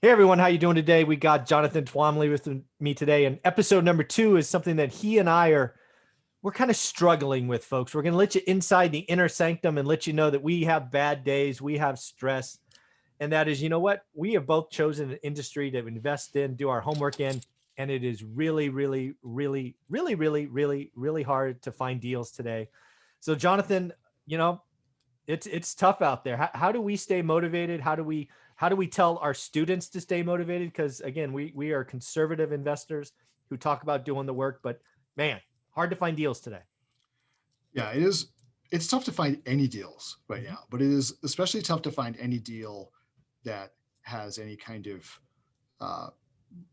Hey everyone, how you doing today? We got Jonathan Twomley with me today, and episode number 2 is something that he and I we're kind of struggling with, folks. We're going to let you inside the inner sanctum and let you know that we have bad days, we have stress, and that is, you know what? We have both chosen an industry to invest in, do our homework in, and it is really, really, really, really, really, really, really hard to find deals today. So, Jonathan, you know, it's tough out there. How do we stay motivated? How do we tell our students to stay motivated? Because again, we are conservative investors who talk about doing the work, but man, hard to find deals today. Yeah, it is. It's tough to find any deals right Mhm. now, but it is especially tough to find any deal that has any kind of uh,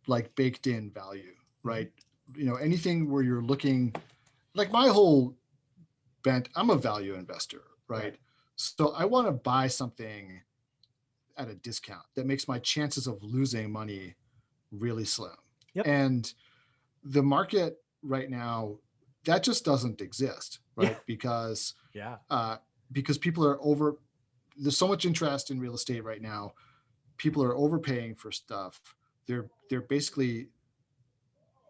like baked in value, Mhm. right? Anything where you're looking like my whole bent, I'm a value investor, Right. right? So I want to buy something at a discount that makes my chances of losing money really slim. Yep. And the market right now, that just doesn't exist, Yeah. right? Yeah. Uh, because people are over. There's so much interest in real estate right now. People are overpaying for stuff. They're basically,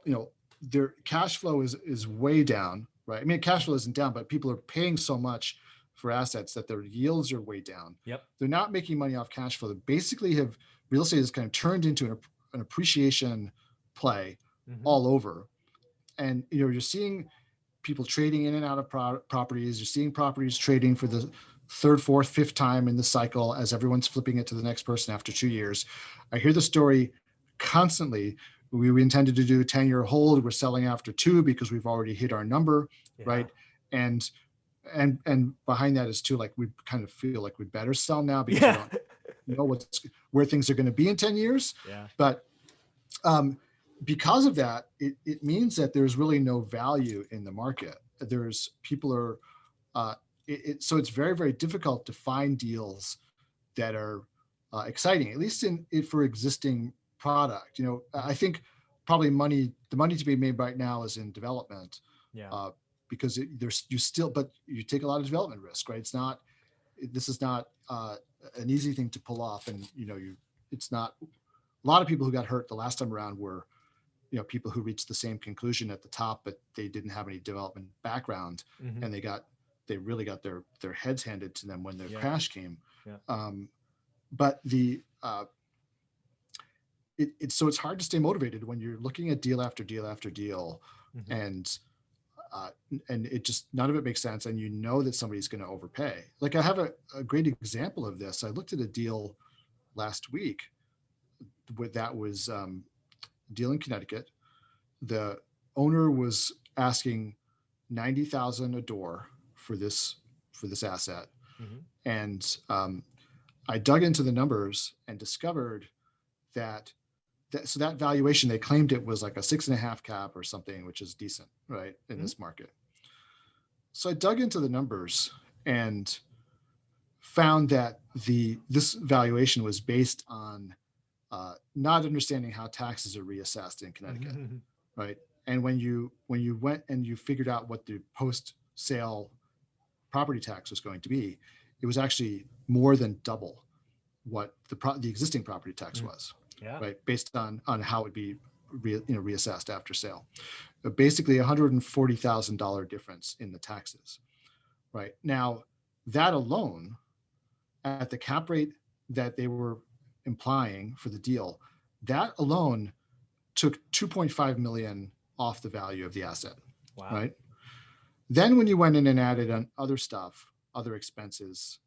you know, their cash flow is way down, right? I mean, cash flow isn't down, but people are paying so much for assets that their yields are way down. Yep. They're not making money off cash flow. They basically have real estate has kind of turned into an appreciation play Hmm. all over. And you're seeing people trading in and out of properties. You're seeing properties trading for the third, fourth, fifth time in the cycle as everyone's flipping it to the next person after 2 years. I hear the story constantly. We intended to do a 10-year hold. We're selling after two because we've already hit our number, Yeah. right? And and behind that is too, like, we kind of feel like we better sell now because we Yeah. don't know where things are going to be in 10 years. Yeah. But um, because of that, it means that there's really no value in the market. There's people are so it's very, very difficult to find deals that are exciting, at least in for existing product. I Mhm. think probably the money to be made right now is in development, Yeah. uh, because there's you still, but you take a lot of development risk, right? This is not an easy thing to pull off, and it's not. A lot of people who got hurt the last time around were people who reached the same conclusion at the top, but they didn't have any development background, Hmm. and they really got their heads handed to them when the Yeah. crash came. Yeah. But so it's hard to stay motivated when you're looking at deal after deal after deal, Hmm. and uh, and it just, none of it makes sense, and that somebody's going to overpay. Like, I have a great example of this. I looked at a deal last week that was a deal in Connecticut. The owner was asking 90,000 a door for this asset, Hmm. and I dug into the numbers and discovered that that valuation, they claimed it was like a 6.5 cap or something, which is decent, right, in Hmm. this market. So I dug into the numbers and found that this valuation was based on not understanding how taxes are reassessed in Connecticut, Hmm. right? And when you went and you figured out what the post sale property tax was going to be, it was actually more than double what the existing property tax was, Yeah. right? Based on how it would be reassessed after sale. Basically, $140,000 difference in the taxes, right? Now, that alone, at the cap rate that they were implying for the deal, that alone took 2.5 million off the value of the asset, Wow. right? Then when you went in and added on other stuff, other expenses,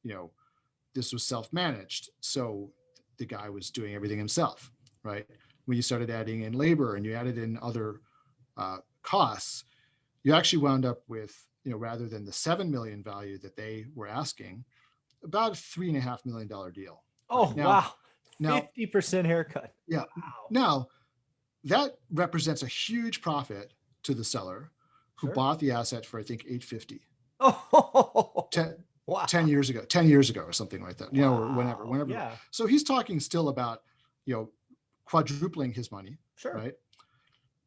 this was self-managed. So the guy was doing everything himself, right? When you started adding in labor and you added in other costs, you actually wound up with, rather than the 7 million value that they were asking, about a $3.5 million deal, Oh, right? Now, wow. now, 50% haircut. yeah, Wow. now that represents a huge profit to the seller who Sure. bought the asset for, I think, 850. Oh, 10, wow. 10 years ago, 10 years ago or something like that, or Wow. whenever. Yeah. So he's talking still about, quadrupling his money, Sure. right?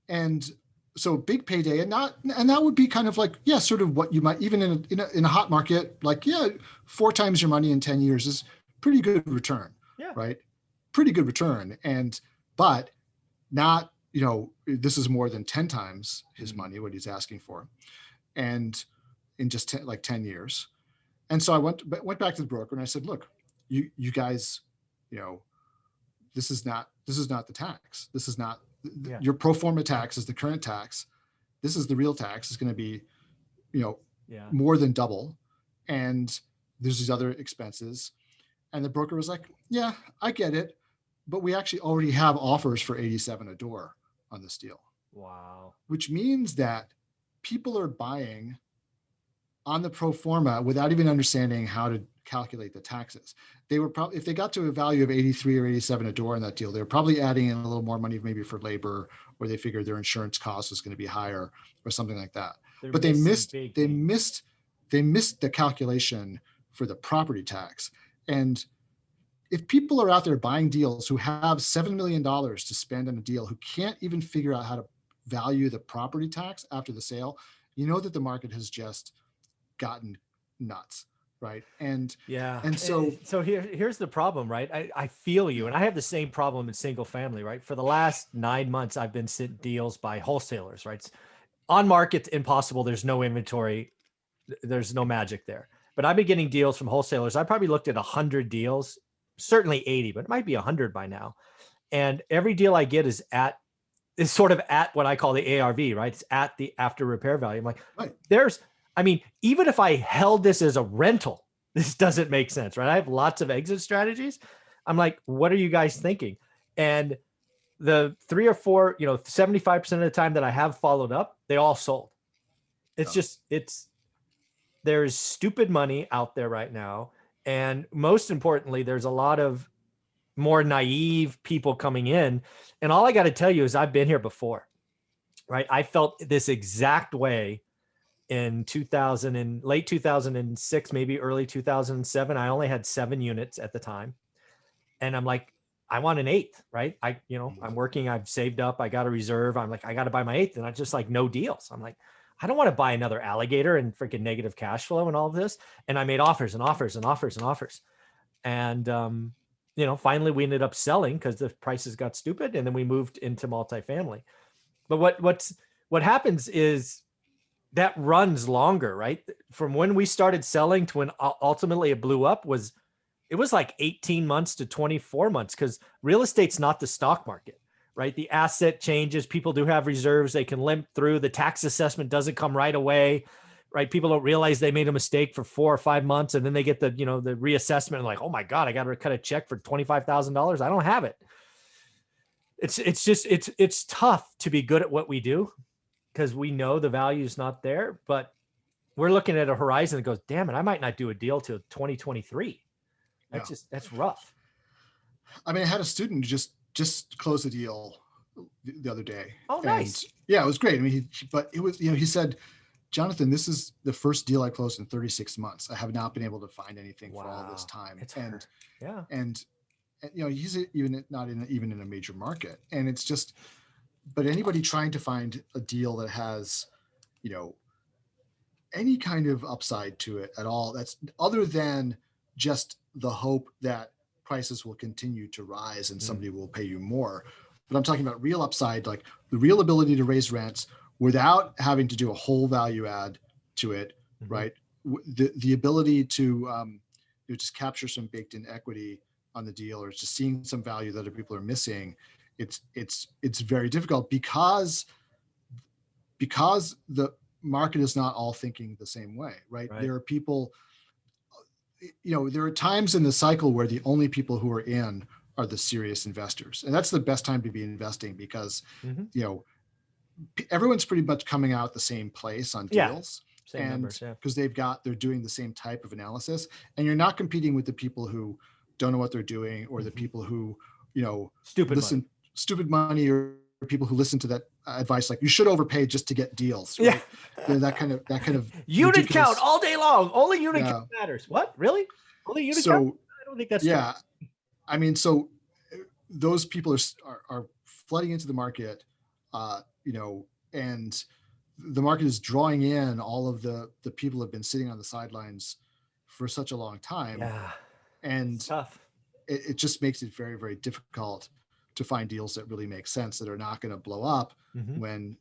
And so big payday, and that would be kind of like, yeah, sort of what you might, even in a hot market, like, yeah, 4 times your money in 10 years is pretty good return, Yeah. right? pretty good return. But not, this is more than 10 times his money, what he's asking for. And in just 10 years. And so I went back to the broker and I said, look, you guys, this is not the tax. This is not your pro forma tax is the current tax. This is the real tax. It's going to be, more than double. And there's these other expenses. And the broker was like, yeah, I get it. But we actually already have offers for 87 a door on this deal. Wow. Which means that people are buying on the pro forma without even understanding how to calculate the taxes. They were probably, if they got to a value of 83 or 87 a door in that deal, they were probably adding in a little more money maybe for labor, or they figured their insurance cost was going to be higher or something like that. But they missed the calculation for the property tax. And if people are out there buying deals who have $7 million to spend on a deal, who can't even figure out how to value the property tax after the sale, that the market has just gotten nuts, right? And so here's the problem, right? I feel you, and I have the same problem in single family, right? For the last 9 months, I've been sent deals by wholesalers, right? It's on market, impossible. There's no inventory. There's no magic there. But I've been getting deals from wholesalers. I probably looked at 100 deals, certainly 80, but it might be 100 by now. And every deal I get is sort of at what I call the ARV, right? It's at the after repair value. I'm like, right. Even if I held this as a rental, this doesn't make sense, right? I have lots of exit strategies. I'm like, what are you guys thinking? And the 3 or 4, 75% of the time that I have followed up, they all sold. There's stupid money out there right now. And most importantly, there's a lot of more naive people coming in. And all I got to tell you is I've been here before, right? I felt this exact way in late 2006, maybe early 2007. I only had 7 units at the time. And I'm like, I want an 8th, right? I'm working, I've saved up, I got a reserve. I'm like, I got to buy my 8th. And I just like, no deals. I'm like, I don't want to buy another alligator and freaking negative cash flow and all of this. And I made offers and offers and offers and offers. And, finally we ended up selling because the prices got stupid. And then we moved into multifamily. But what happens is that runs longer, right? From when we started selling to when ultimately it blew up it was like 18 months to 24 months, because real estate's not the stock market, right? The asset changes. People do have reserves. They can limp through. The tax assessment doesn't come right away, right? People don't realize they made a mistake for 4 or 5 months. And then they get the reassessment and like, oh my God, I got to cut a check for $25,000. I don't have it. It's tough to be good at what we do because we know the value is not there, but we're looking at a horizon that goes, damn it, I might not do a deal till 2023. That's rough. I had a student just close a deal the other day. Oh, nice. Yeah, it was great. But it was, he said, Jonathan, this is the first deal I closed in 36 months. I have not been able to find anything for all this time. And he's even not even in a major market. And it's just, but anybody trying to find a deal that has, any kind of upside to it at all, that's other than just the hope that prices will continue to rise and somebody will pay you more. But I'm talking about real upside, like the real ability to raise rents without having to do a whole value add to it, right? The ability to just capture some baked in equity on the deal, or just seeing some value that other people are missing. It's very difficult because the market is not all thinking the same way, right? There are people, there are times in the cycle where the only people who are in are the serious investors. And that's the best time to be investing because, everyone's pretty much coming out the same place on deals. Same numbers, because they're doing the same type of analysis, and you're not competing with the people who don't know what they're doing, or the people who, stupid money, or people who listen to that advice, like you should overpay just to get deals. Right? Yeah. that kind of unit ridiculous count all day long. Only unit count matters. What? Really? Only unit count? I don't think that's true. So those people are flooding into the market, and the market is drawing in all of the people who have been sitting on the sidelines for such a long time. Yeah. And it's tough. it just makes it very, very difficult to find deals that really make sense, that are not going to blow up Mhm. when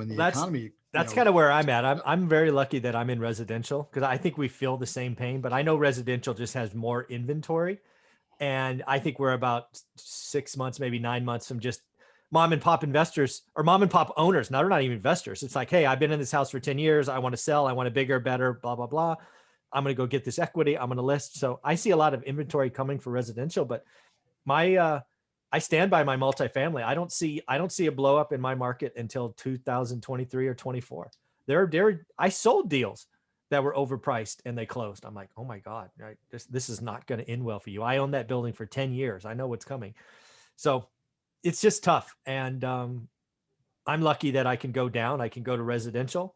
the That's economy, that's kind of where I'm at. I'm very lucky that I'm in residential, because I think we feel the same pain, but I know residential just has more inventory. And I think we're about 6 months, maybe 9 months from just mom and pop investors or mom and pop owners. Now they're not even investors. It's like, hey, I've been in this house for 10 years. I want to sell. I want a bigger, better, blah, blah, blah. I'm going to go get this equity. I'm going to list. So I see a lot of inventory coming for residential, but I stand by my multifamily. I don't see a blow up in my market until 2023 or 24. I sold deals that were overpriced and they closed. I'm like, oh my God, right? This is not going to end well for you. I own that building for 10 years. I know what's coming. So it's just tough. And I'm lucky that I can go down. I can go to residential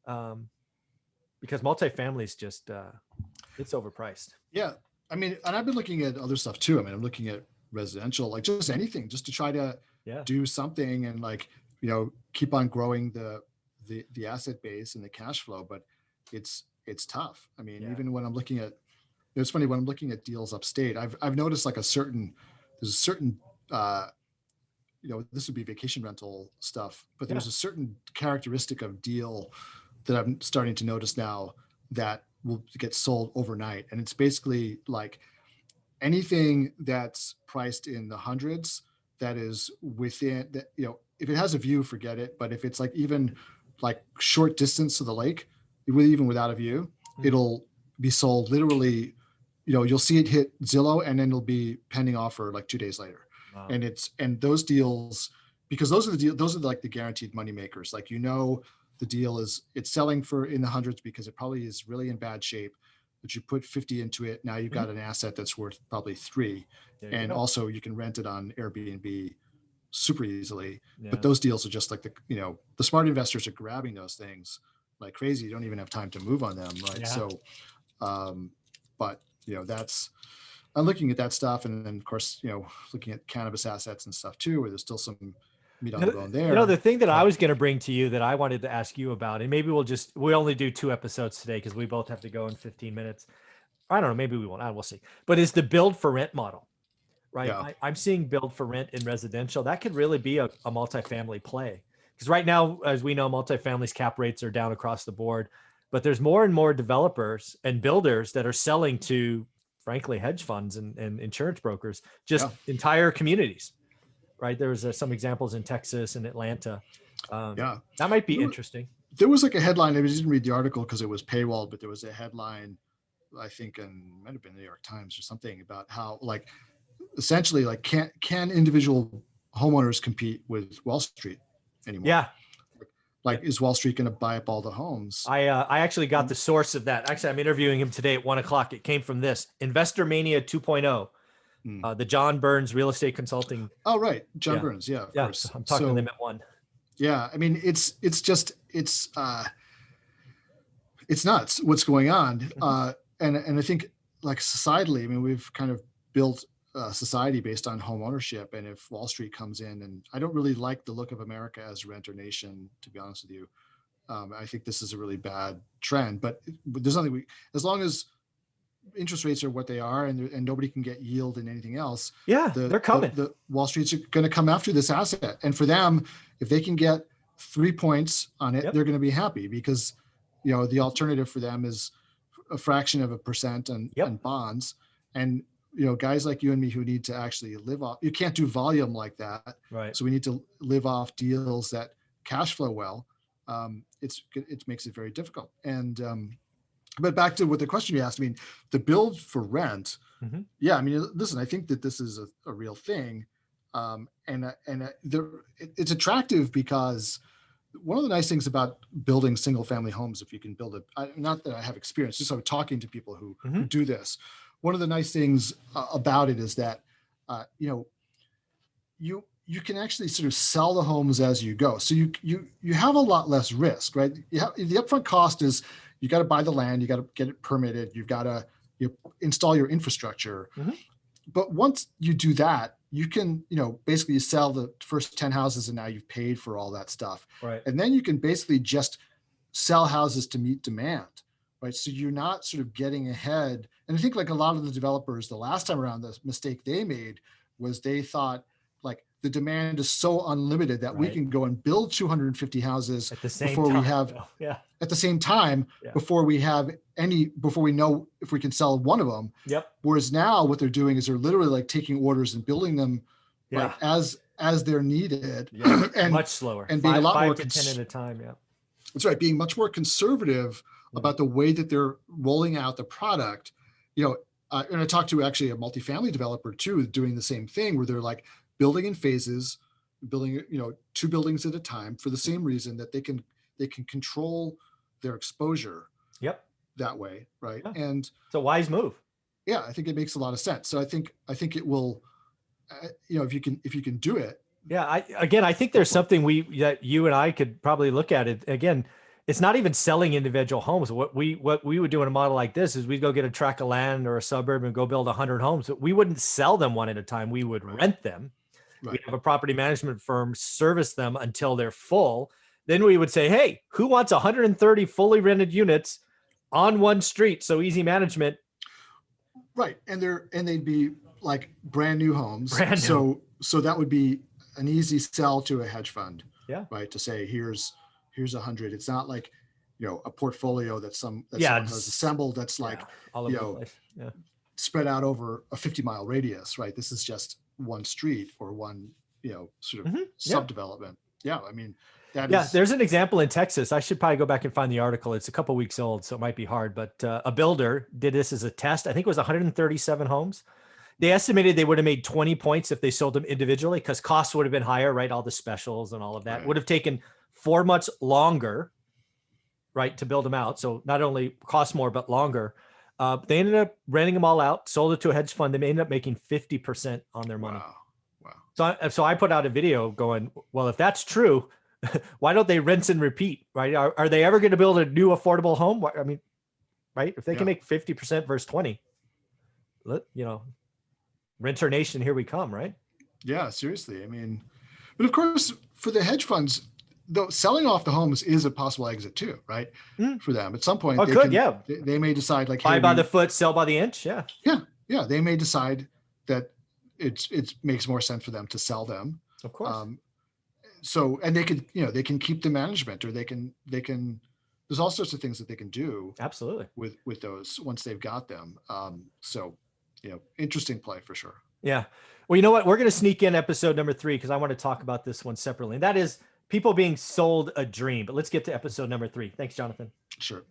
because multifamily is just, it's overpriced. Yeah. I mean, and I've been looking at other stuff too. I mean, I'm looking at residential, like just anything, just to try to do something and like, keep on growing the asset base and the cash flow. But it's tough. I mean, even when I'm looking at, it's funny when I'm looking at deals upstate, I've noticed like there's a certain, this would be vacation rental stuff, but there's a certain characteristic of deal that I'm starting to notice now that will get sold overnight. And it's basically like anything that's priced in the hundreds that is within that, if it has a view, forget it. But if it's like even like short distance to the lake, even without a view, it'll be sold literally, you'll see it hit Zillow and then it'll be pending offer like 2 days later. Wow. And those deals, because those are like the guaranteed money makers. Like, the deal it's selling for in the hundreds because it probably is really in bad shape, but you put 50 into it. Now you've got an asset that's worth probably 3. And also you can rent it on Airbnb super easily. Yeah. But those deals are just like the smart investors are grabbing those things like crazy. You don't even have time to move on them. Right. Yeah. So, but I'm looking at that stuff. And then of course, looking at cannabis assets and stuff too, where there's still some meat on the bone there. The thing that I was going to bring to you that I wanted to ask you about, and maybe we only do 2 episodes today because we both have to go in 15 minutes. I don't know. Maybe we won't. We'll see. But is the build for rent model, right? Yeah. I'm seeing build for rent in residential. That could really be a multifamily play. Because right now, as we know, multifamily's cap rates are down across the board, but there's more and more developers and builders that are selling to, frankly, hedge funds and insurance brokers, just entire communities, right? There was some examples in Texas and Atlanta. That might be interesting. There was like a headline, I didn't read the article because it was paywalled, but there was a headline, I think, and might have been the New York Times or something, about how like essentially like can individual homeowners compete with Wall Street anymore? Yeah. Like is Wall Street going to buy up all the homes? I actually got the source of that. Actually, I'm interviewing him today at 1:00. It came from this Investor Mania 2.0, the John Burns Real Estate Consulting. Oh, right. John Burns. Yeah, of course. So I'm talking to them at 1. Yeah. I mean, it's nuts what's going on. And I think like societally, I mean, we've kind of built society based on home ownership. And if Wall Street comes in, and I don't really like the look of America as a renter nation, to be honest with you. I think this is a really bad trend, but there's nothing as long as interest rates are what they are and nobody can get yield in anything else. Yeah, they're coming. The Wall Street's going to come after this asset. And for them, if they can get 3 points on it, they're going to be happy because, the alternative for them is a fraction of a percent and bonds. And, guys like you and me who need to actually live off, you can't do volume like that. Right. So we need to live off deals that cash flow well. It makes it very difficult. And, but back to what the question you asked, I mean, the build for rent. Mm-hmm. Yeah. I mean, listen, I think that this is a real thing. It's attractive because one of the nice things about building single family homes, if you can build it, not that I have experience, just I'm talking to people who do this. One of the nice things about it is that, you can actually sort of sell the homes as you go. So you have a lot less risk, right? The upfront cost is you got to buy the land, you got to get it permitted, you've got to install your infrastructure. Mm-hmm. But once you do that, you can, basically sell the first 10 houses and now you've paid for all that stuff. Right. And then you can basically just sell houses to meet demand. right? So you're not sort of getting ahead. And I think like a lot of the developers the last time around, the mistake they made was they thought like the demand is so unlimited that we Right. can go and build 250 houses At the same before time. we have Yeah. at the same time, Yeah. before we know if we can sell one of them. Yep. Whereas now what they're doing is they're literally like taking orders and building them Yeah. right as they're needed. Yeah. and Much slower. and being a lot more 5 to 10 at a time. Yeah. that's right, being much more conservative about the way that they're rolling out the product. And I talked to actually a multifamily developer too, doing the same thing, where they're like building in phases, building 2 buildings at a time for the same reason that they can control their exposure. Yep. That way, right? Yeah. And it's a wise move. Yeah, I think it makes a lot of sense. So I think it will, if you can do it. Yeah. I think there's something that you and I could probably look at it again. It's not even selling individual homes. What we would do in a model like this is we'd go get a tract of land or a suburb and go build 100 homes, but we wouldn't sell them one at a time. We would rent them. Right. We have a property management firm service them until they're full. Then we would say, hey, who wants 130 fully rented units on one street? So easy management. Right. And they'd be like brand new homes. Brand new. So that would be an easy sell to a hedge fund. Yeah. Right. To say, here's 100. It's not like, a portfolio that someone has assembled that's like, all over the place. Yeah. Spread out over a 50-mile radius, right? This is just one street or one, sort of subdevelopment. Yeah. I mean, there's an example in Texas. I should probably go back and find the article. It's a couple weeks old, so it might be hard, but a builder did this as a test. I think it was 137 homes. They estimated they would have made 20 points if they sold them individually because costs would have been higher, right? All the specials and all of that would have taken 4 months longer, right, to build them out. So not only cost more, but longer. They ended up renting them all out, sold it to a hedge fund. They ended up making 50% on their money. Wow. So I put out a video going, well, if that's true, why don't they rinse and repeat, right? Are they ever going to build a new affordable home? I mean, right? If they can make 50% versus 20, renter nation, here we come, right? Yeah, seriously. I mean, but of course, for the hedge funds, though, selling off the homes is a possible exit too, right? For them at some point, they may decide like, buy by the foot, sell by the inch. Yeah. Yeah. They may decide that it makes more sense for them to sell them. Of course. So, and they can keep the management, or they can, there's all sorts of things that they can do. Absolutely. With those once they've got them. So, interesting play for sure. Yeah. Well, you know what? We're going to sneak in episode number 3 because I want to talk about this one separately. And that is people being sold a dream. But let's get to episode number 3. Thanks, Jonathan. Sure.